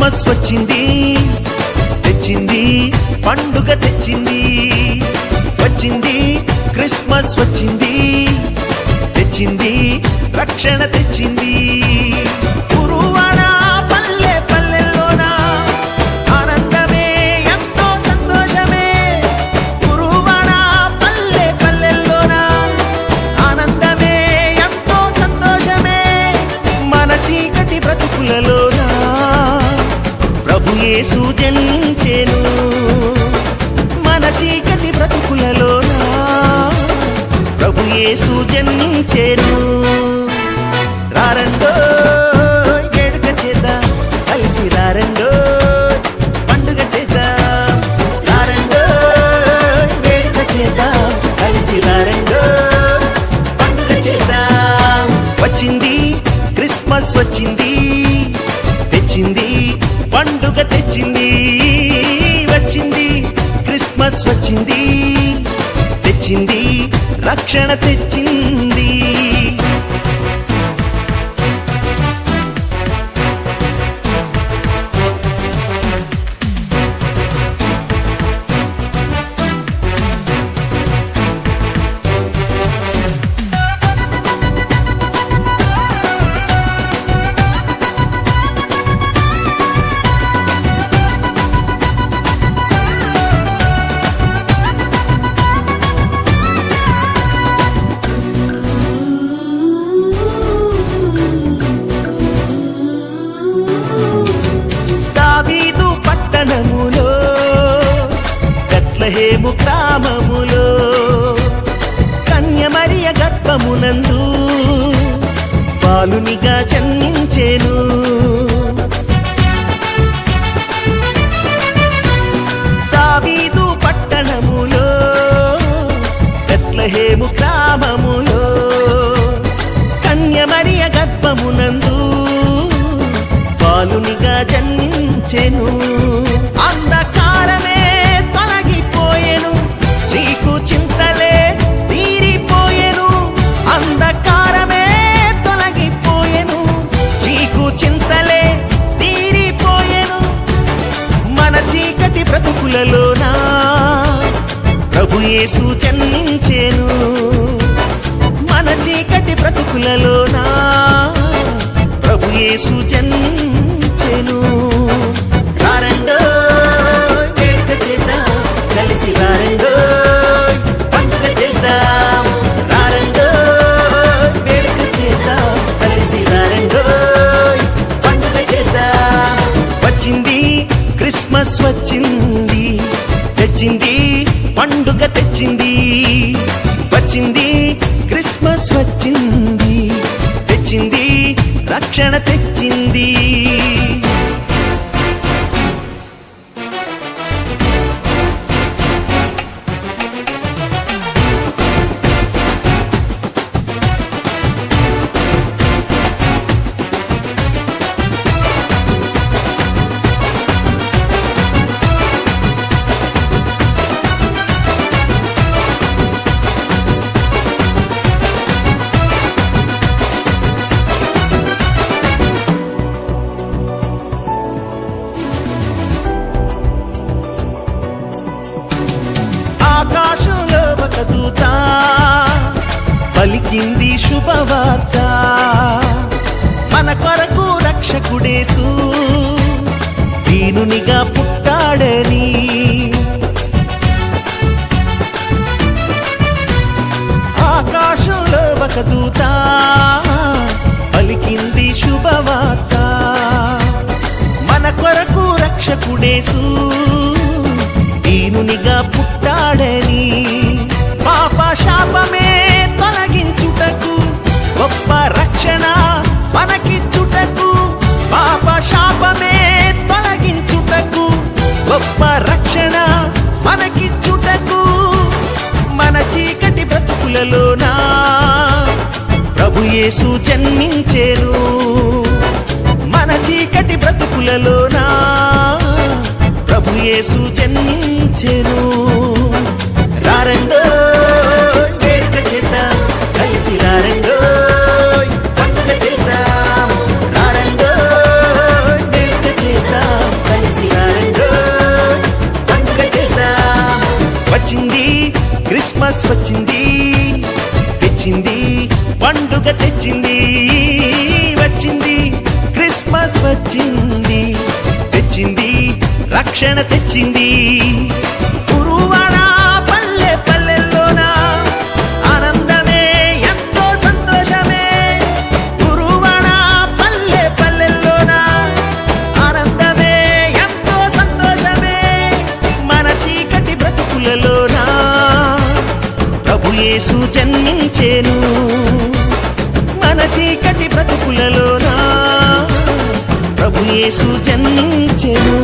Christmas వచ్చింది తెచ్చింది పండుగ తెచ్చింది వచ్చింది క్రిస్మస్ వచ్చింది తెచ్చింది రక్షణ తెచ్చింది గురువాడ పల్లె పల్లెల్లోన ఆనందమే ఎంతో సంతోషమే గురువాడ పల్లె పల్లెల్లోన ఆనందమే ఎంతో సంతోషమే మన చీకటి బ్రతుకులలోన ప్రభు యేసు జనించెను మన చీకటి బ్రతుకులలోన ప్రభు యేసు జనించెను రారండో వేడుక చేద్దాం కలిసి రారండో పండుగ చేద్దాం రారండో వేడుక చేద్దాం కలిసి రారండో పండుగ చేద్దాం వచ్చింది క్రిస్మస్ వచ్చింది తెచ్చింది పండుగ తెచ్చింది వచ్చింది క్రిస్మస్ వచ్చింది తెచ్చింది రక్షణ తెచ్చింది బెత్లెహేము గ్రామములో కన్య మరియ గర్భమునందు బాలునిగా జన్మించెను దావీదు పట్టణములో బెత్లెహేము గ్రామములో కన్య మరియ గర్భమునందు బాలునిగా జన్మించెను అంధకారమే తొలగిపోయెను చీకు చింతలే తీరిపోయెను అంధకారమే తొలగిపోయెను చీకు చింతలే తీరిపోయెను మన చీకటి బ్రతుకులలోన ప్రభు యేసు జన్మించెను మన చీకటి బ్రతుకులలోన ప్రభు యేసు జన్మించెను రారండో వేడుక చేద్దాం కలిసి రారండో పండుగ చేద్దాం రారండో వేడుక చేద్దాం కలిసి రారండో పండుగ చేద్దాం వచ్చింది క్రిస్మస్ వచ్చింది తెచ్చింది పండుగ తెచ్చింది వచ్చింది క్రిస్మస్ వచ్చింది తెచ్చింది రక్షణ తెచ్చింది ఆకాశంలో ఒక దూత పలికింది శుభవార్త మన కొరకు రక్షకుడేసు దీనునిగా పుట్టాడని ఆకాశంలో ఒక దూత పలికింది శుభవార్త మన కొరకు రక్షకుడేసు దీనునిగా పుట్టాడని పాప శాపమే తొలగించుటకు గొప్ప రక్షణ మనకిచ్చుటకు పాప శాపమే తొలగించుటకు గొప్ప రక్షణ మనకిచ్చుటకు మన చీకటి బ్రతుకులలోన ప్రభు యేసు జన్మించెను మన చీకటి బ్రతుకులలోన ప్రభు యేసు జన్మించెను రారండో వేడుక చేద్దాం కలిసి రారండో పండుగ చేద్దాం రారండో వేడుక చేద్దాం క్రిస్మస్ వచ్చింది తెచ్చింది పండుగ తెచ్చింది వచ్చింది క్రిస్మస్ వచ్చింది తెచ్చింది రక్షణ తెచ్చింది గురువాడ పల్లె పల్లెల్లోన ఆనందమే ఎంతో సంతోషమే గురువాడ పల్లె పల్లెల్లోన ఆనందమే ఎంతో సంతోషమే మన చీకటి బ్రతుకులలోన ప్రభు యేసు జన్మించెను మన చీకటి బ్రతుకులలోన ప్రభు యేసు జన్మించెను